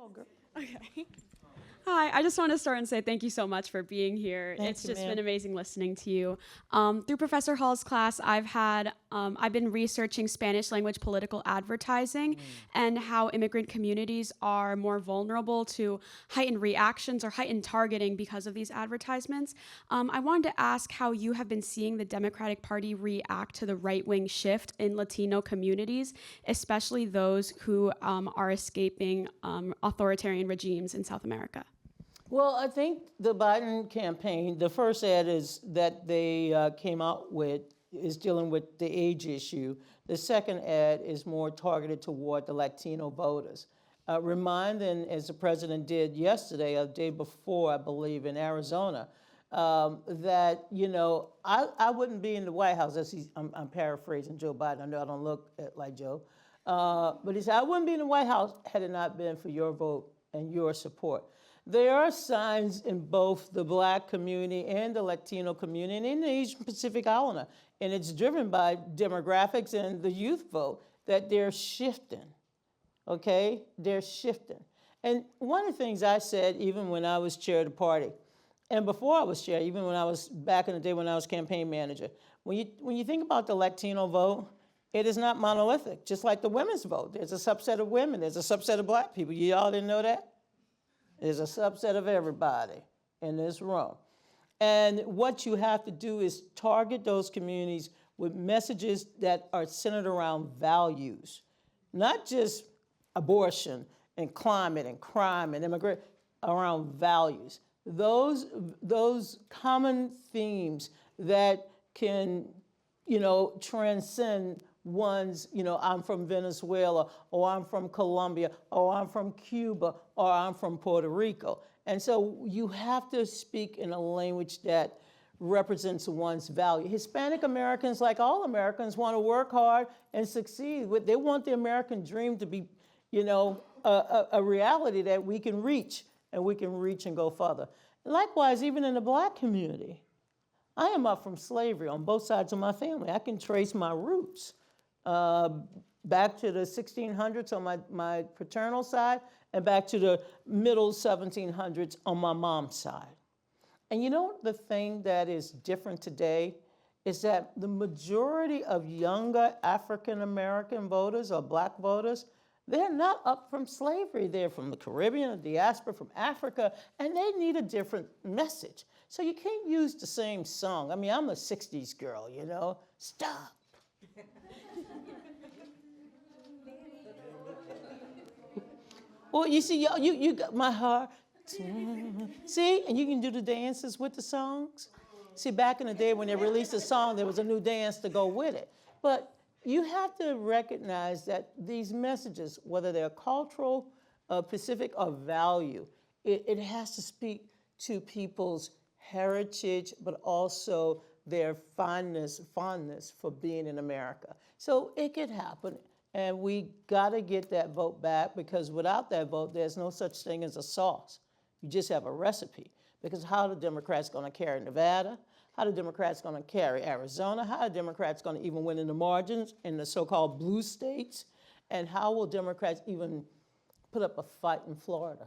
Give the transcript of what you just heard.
Oh, girl. Okay. Hi, I just want to start and say thank you so much for being here. It's just been amazing listening to you. Through Professor Hall's class, I've been researching Spanish language political advertising and how immigrant communities are more vulnerable to heightened reactions or heightened targeting because of these advertisements. I wanted to ask how you have been seeing the Democratic Party react to the right-wing shift in Latino communities, especially those who are escaping authoritarian regimes in South America. Well, I think the Biden campaign, the first ad is that they came out with is dealing with the age issue. The second ad is more targeted toward the Latino voters. Reminding, as the president did yesterday, a day before, I believe, in Arizona, that, you know, I wouldn't be in the White House, I'm paraphrasing Joe Biden, I know I don't look like Joe, but he said, I wouldn't be in the White House had it not been for your vote and your support. There are signs in both the Black community and the Latino community and in the Asian Pacific Islander, and it's driven by demographics and the youth vote, that they're shifting, okay? They're shifting. And one of the things I said, even when I was chair of the party, and before I was chair, even when I was back in the day when I was campaign manager, when you think about the Latino vote, it is not monolithic, just like the women's vote. There's a subset of women, there's a subset of Black people. Y'all didn't know that? There's a subset of everybody in this room. And what you have to do is target those communities with messages that are centered around values, not just abortion and climate and crime and immigration, around values. Those common themes that can, you know, transcend one's, you know, I'm from Venezuela, or I'm from Colombia, or I'm from Cuba, or I'm from Puerto Rico. And so you have to speak in a language that represents one's value. Hispanic Americans, like all Americans, want to work hard and succeed. They want the American dream to be, you know, a reality that we can reach, and we can reach and go further. Likewise, even in the Black community, I am up from slavery on both sides of my family. I can trace my roots back to the 1600s on my paternal side and back to the middle 1700s on my mom's side. And you know, the thing that is different today is that the majority of younger African-American voters or Black voters, they're not up from slavery. They're from the Caribbean, the diaspora, from Africa, and they need a different message. So you can't use the same song. I mean, I'm a 60s girl, you know, stop. Well, you see, you got my heart. See, and you can do the dances with the songs. See, back in the day when they released a song, there was a new dance to go with it. But you have to recognize that these messages, whether they're cultural, Pacific, or value, it has to speak to people's heritage, but also their fondness for being in America. So it could happen. And we gotta get that vote back, because without that vote, there's no such thing as a sauce. You just have a recipe. Because how are the Democrats gonna carry Nevada? How are the Democrats gonna carry Arizona? How are the Democrats gonna even win in the margins in the so-called blue states? And how will Democrats even put up a fight in Florida?